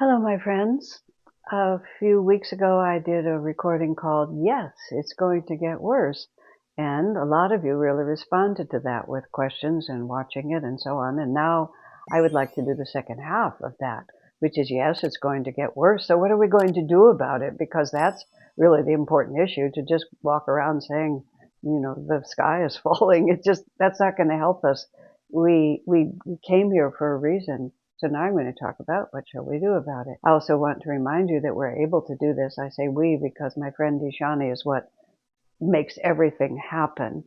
Hello, my friends. A few weeks ago, I did a recording called Yes, It's Going to Get Worse. And a lot of you really responded to that with questions and watching it and so on. And now I would like to do the second half of that, which is yes, it's going to get worse. So what are we going to do about it? Because that's really the important issue. To just walk around saying, the sky is falling, that's not going to help us. We came here for a reason. So now I'm going to talk about what shall we do about it. I also want to remind you that we're able to do this. I say we because my friend Ishani is what makes everything happen.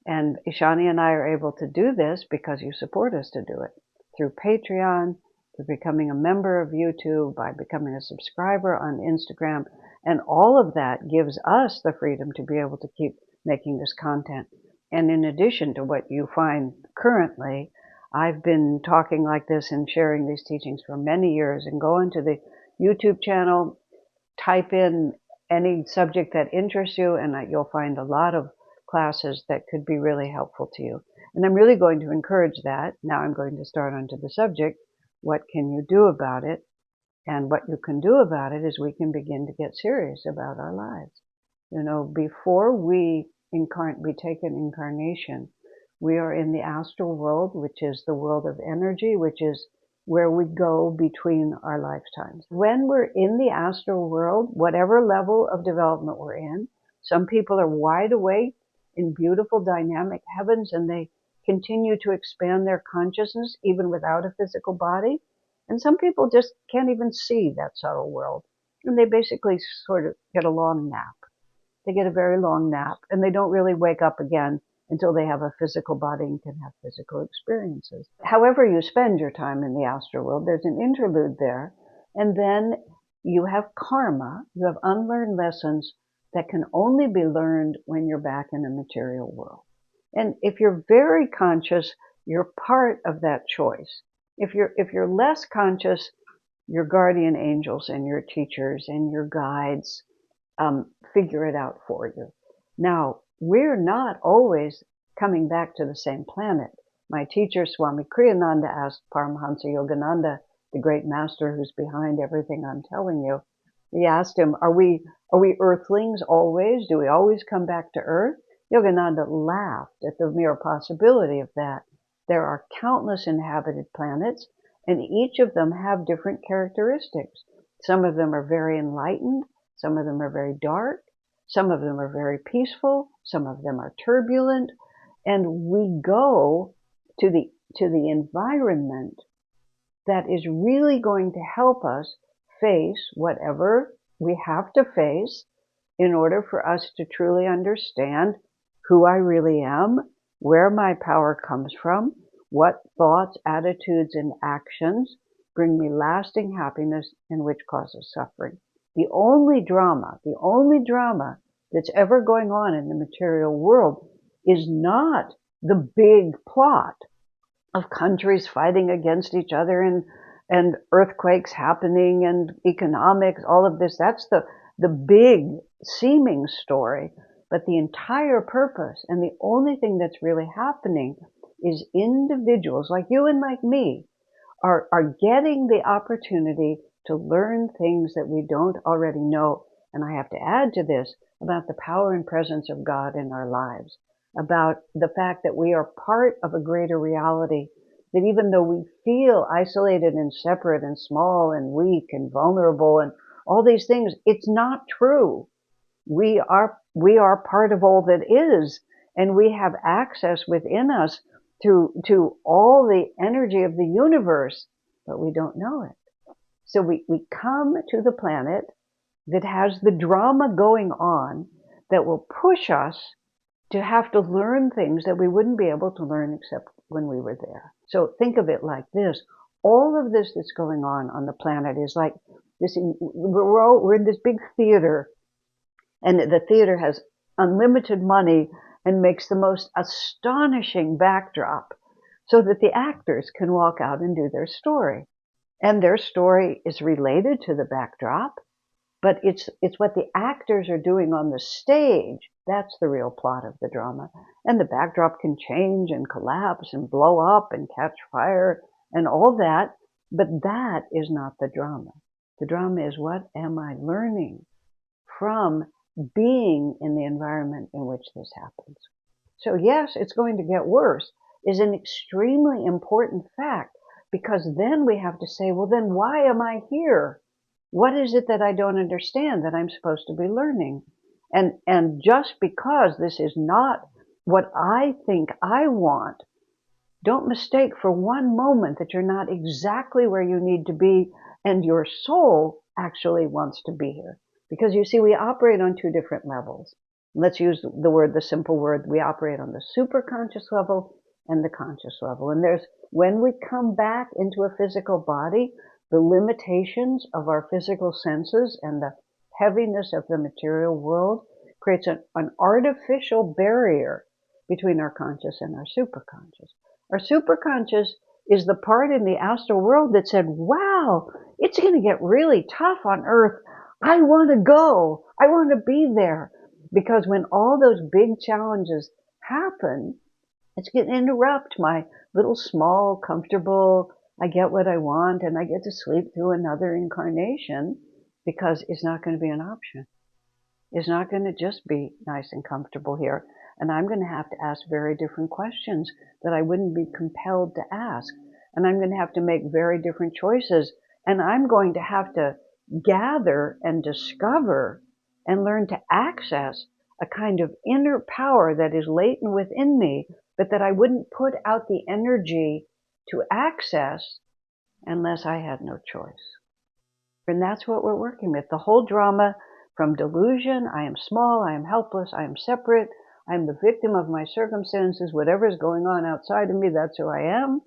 And Ishani and I are able to do this because you support us to do it through Patreon, through becoming a member of YouTube, by becoming a subscriber on Instagram. And all of that gives us the freedom to be able to keep making this content. And in addition to what you find currently, I've been talking like this and sharing these teachings for many years. And go into the YouTube channel, type in any subject that interests you, and you'll find a lot of classes that could be really helpful to you. And I'm really going to encourage that. Now I'm going to start onto the subject. What can you do about it? And what you can do about it is we can begin to get serious about our lives. Before we take an incarnation, we are in the astral world, which is the world of energy, which is where we go between our lifetimes. When we're in the astral world, whatever level of development we're in, some people are wide awake in beautiful dynamic heavens and they continue to expand their consciousness even without a physical body. And some people just can't even see that subtle world. And they basically sort of get a long nap. They get a very long nap and they don't really wake up again until they have a physical body and can have physical experiences. However you spend your time in the astral world, there's an interlude there, and then you have karma, you have unlearned lessons that can only be learned when you're back in a material world. And if you're very conscious, you're part of that choice. If you're less conscious, your guardian angels and your teachers and your guides figure it out for you. Now, we're not always coming back to the same planet. My teacher, Swami Kriyananda, asked Paramahansa Yogananda, the great master who's behind everything I'm telling you, he asked him, are we earthlings always? Do we always come back to Earth? Yogananda laughed at the mere possibility of that. There are countless inhabited planets, and each of them have different characteristics. Some of them are very enlightened, some of them are very dark, some of them are very peaceful, some of them are turbulent, and we go to the environment that is really going to help us face whatever we have to face in order for us to truly understand who I really am, where my power comes from, what thoughts, attitudes, and actions bring me lasting happiness and which causes suffering. The only drama that's ever going on in the material world is not the big plot of countries fighting against each other and earthquakes happening and economics, all of this. That's the big seeming story. But the entire purpose and the only thing that's really happening is individuals like you and like me are getting the opportunity to learn things that we don't already know. And I have to add to this about the power and presence of God in our lives, about the fact that we are part of a greater reality, that even though we feel isolated and separate and small and weak and vulnerable and all these things, it's not true. We are part of all that is, and we have access within us to all the energy of the universe, but we don't know it. So we come to the planet that has the drama going on that will push us to have to learn things that we wouldn't be able to learn except when we were there. So think of it like this. All of this that's going on the planet is like this. We're in this big theater, and the theater has unlimited money and makes the most astonishing backdrop so that the actors can walk out and do their story. And their story is related to the backdrop, but it's what the actors are doing on the stage. That's the real plot of the drama. And the backdrop can change and collapse and blow up and catch fire and all that, but that is not the drama. The drama is, what am I learning from being in the environment in which this happens? So yes, it's going to get worse is an extremely important fact, because then we have to say, well, then why am I here? What is it that I don't understand that I'm supposed to be learning? And just because this is not what I think I want, don't mistake for one moment that you're not exactly where you need to be and your soul actually wants to be here. Because you see, we operate on two different levels. Let's use the simple word, we operate on the superconscious level and the conscious level. And when we come back into a physical body, the limitations of our physical senses and the heaviness of the material world creates an artificial barrier between our conscious and our superconscious. Our superconscious is the part in the astral world that said, wow, it's going to get really tough on Earth. I want to go. I want to be there. Because when all those big challenges happen, it's going to interrupt my little small, comfortable, I get what I want and I get to sleep through another incarnation, because it's not going to be an option. It's not going to just be nice and comfortable here. And I'm going to have to ask very different questions that I wouldn't be compelled to ask. And I'm going to have to make very different choices. And I'm going to have to gather and discover and learn to access a kind of inner power that is latent within me, but that I wouldn't put out the energy to access unless I had no choice. And that's what we're working with. The whole drama from delusion, I am small, I am helpless, I am separate, I am the victim of my circumstances, whatever is going on outside of me, that's who I am,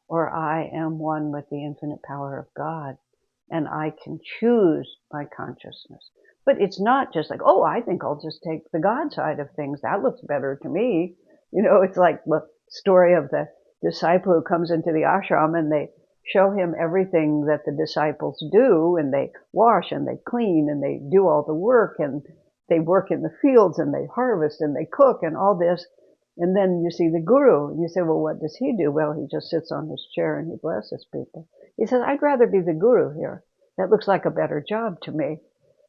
or I am one with the infinite power of God, and I can choose my consciousness. But it's not just like, oh, I think I'll just take the God side of things. That looks better to me. You know, it's like the story of the disciple who comes into the ashram and they show him everything that the disciples do, and they wash and they clean and they do all the work, and they work in the fields and they harvest and they cook and all this. And then you see the guru and you say, well, what does he do? Well, he just sits on his chair and he blesses people. He says, I'd rather be the guru here. That looks like a better job to me.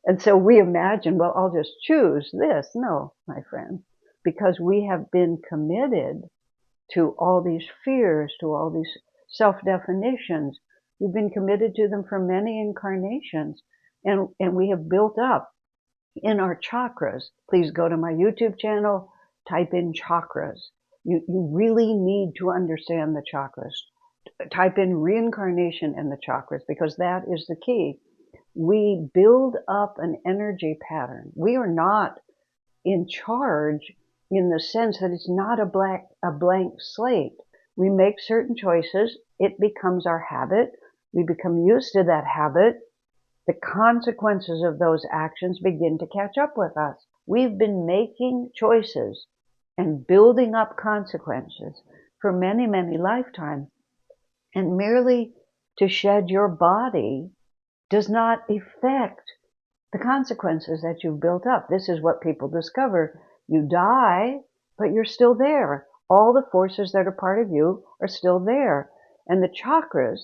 And so we imagine, well, I'll just choose this. No, my friend, because we have been committed to all these fears, to all these self-definitions. We've been committed to them for many incarnations, and we have built up in our chakras. Please go to my YouTube channel, type in chakras. You really need to understand the chakras. Type in reincarnation and the chakras, because that is the key. We build up an energy pattern. We are not in charge in the sense that it's not a blank slate. We make certain choices. It becomes our habit. We become used to that habit. The consequences of those actions begin to catch up with us. We've been making choices and building up consequences for many, many lifetimes. And merely to shed your body does not affect the consequences that you've built up. This is what people discover. You die, but you're still there. All the forces that are part of you are still there. And the chakras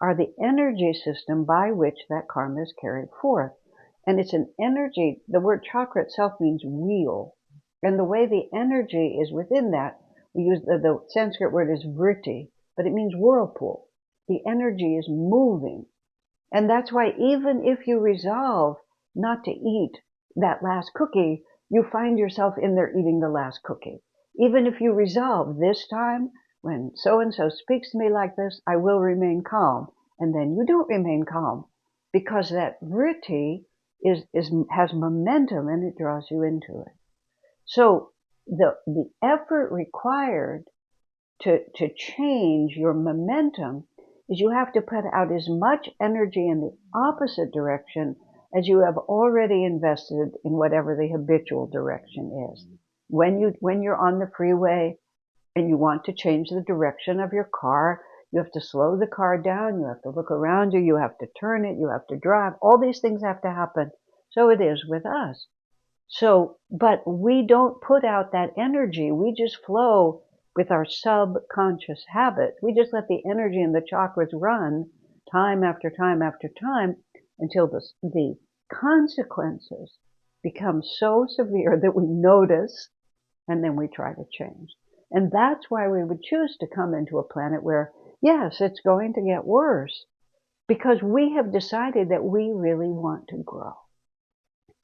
are the energy system by which that karma is carried forth. And it's an energy, the word chakra itself means wheel. And the way the energy is within that, we use the Sanskrit word is vritti, but it means whirlpool. The energy is moving. And that's why even if you resolve not to eat that last cookie, you find yourself in there eating the last cookie. Even if you resolve this time, when so-and-so speaks to me like this, I will remain calm. And then you don't remain calm, because that vritti has momentum and it draws you into it. So the effort required to change your momentum is you have to put out as much energy in the opposite direction as you have already invested in whatever the habitual direction is. When you're on the freeway and you want to change the direction of your car, you have to slow the car down, you have to look around you, you have to turn it, you have to drive. All these things have to happen. So it is with us. So, but we don't put out that energy. We just flow with our subconscious habits. We just let the energy in the chakras run time after time after time. until the consequences become so severe that we notice, and then we try to change. And that's why we would choose to come into a planet where, yes, it's going to get worse, because we have decided that we really want to grow.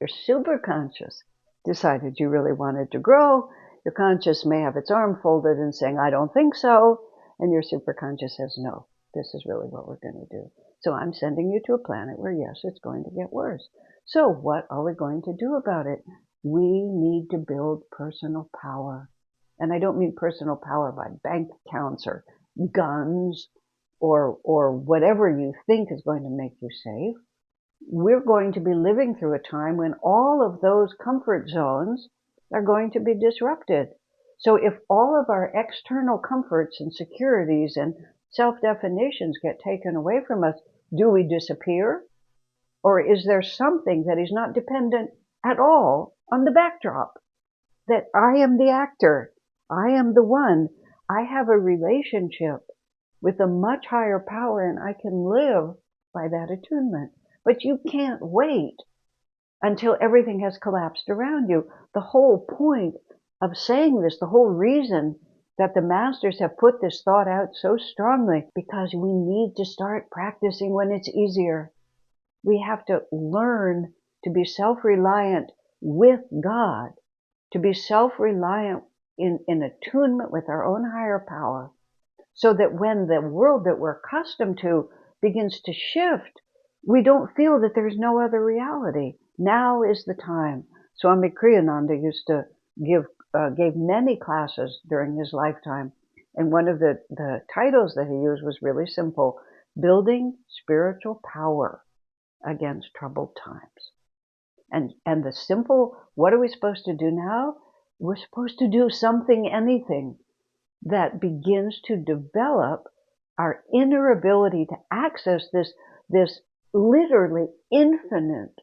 Your superconscious decided you really wanted to grow. Your conscious may have its arm folded and saying, I don't think so. And your superconscious says, no, this is really what we're going to do. So I'm sending you to a planet where, yes, it's going to get worse. So what are we going to do about it? We need to build personal power. And I don't mean personal power by bank accounts or guns or whatever you think is going to make you safe. We're going to be living through a time when all of those comfort zones are going to be disrupted. So if all of our external comforts and securities and self-definitions get taken away from us, do we disappear? Or is there something that is not dependent at all on the backdrop? That I am the actor. I am the one. I have a relationship with a much higher power, and I can live by that attunement. But you can't wait until everything has collapsed around you. The whole point of saying this, the whole reason that the masters have put this thought out so strongly, because we need to start practicing when it's easier. We have to learn to be self-reliant with God, to be self-reliant in attunement with our own higher power, so that when the world that we're accustomed to begins to shift, we don't feel that there's no other reality. Now is the time. Swami Kriyananda used to gave many classes during his lifetime, and one of the titles that he used was really simple: Building Spiritual Power Against Troubled Times. And the simple, what are we supposed to do now? We're supposed to do something, anything, that begins to develop our inner ability to access this literally infinite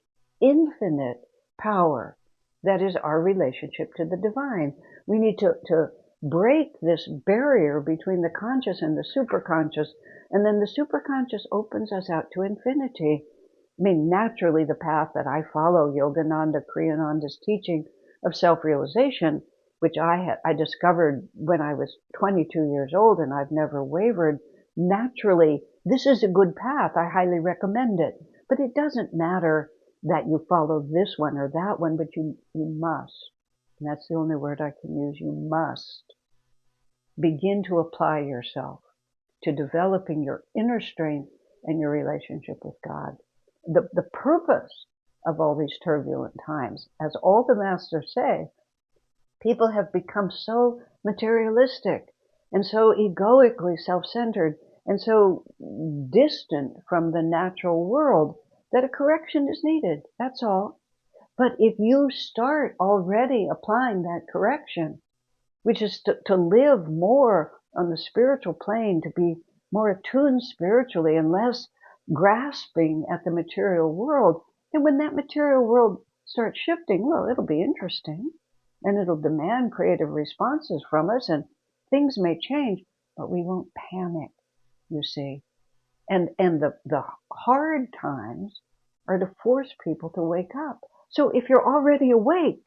power that is our relationship to the divine. We need to break this barrier between the conscious and the superconscious, and then the superconscious opens us out to infinity. I mean, naturally, the path that I follow, Yogananda Kriyananda's teaching of self-realization, which I discovered when I was 22 years old, and I've never wavered. Naturally, this is a good path. I highly recommend it. But it doesn't matter that you follow this one or that one, but you must. And that's the only word I can use. You must begin to apply yourself to developing your inner strength and your relationship with God. The purpose of all these turbulent times, as all the masters say, people have become so materialistic and so egoically self-centered and so distant from the natural world that a correction is needed. That's all. But if you start already applying that correction, which is to live more on the spiritual plane, to be more attuned spiritually and less grasping at the material world, and when that material world starts shifting, well, it'll be interesting. And it'll demand creative responses from us, and things may change, but we won't panic, you see. And the hard times are to force people to wake up. So if you're already awake,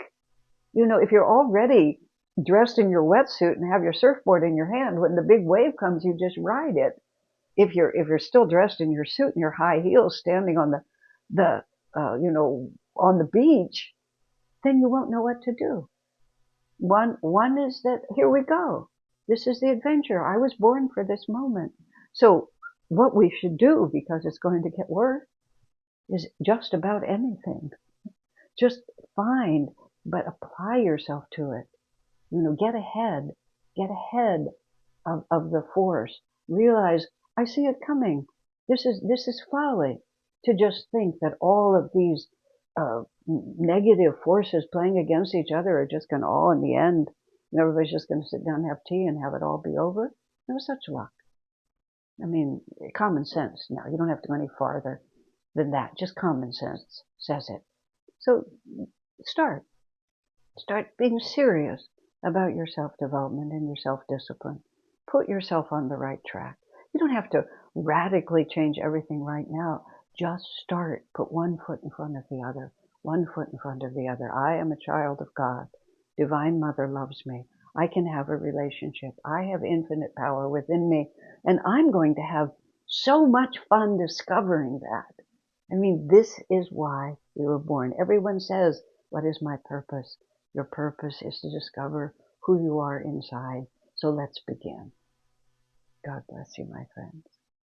if you're already dressed in your wetsuit and have your surfboard in your hand, when the big wave comes, you just ride it. If you're still dressed in your suit and your high heels, standing on on the beach, then you won't know what to do. One is that, here we go. This is the adventure. I was born for this moment. So what we should do, because it's going to get worse, is just about anything. Just find, but apply yourself to it. Get ahead of the force. Realize, I see it coming. This is folly to just think that all of these negative forces playing against each other are just going to all, in the end, everybody's just going to sit down and have tea and have it all be over. No such luck. I mean, common sense now. You don't have to go any farther than that. Just common sense says it. So start being serious about your self-development and your self-discipline. Put yourself on the right track. You don't have to radically change everything right now, Just start. Put one foot in front of the other, one foot in front of the other. I am a child of God. Divine Mother loves me. I can have a relationship. I have infinite power within me, and I'm going to have so much fun discovering that. I mean, this is why we were born. Everyone says, what is my purpose? Your purpose is to discover who you are inside. So let's begin. God bless you, my friends.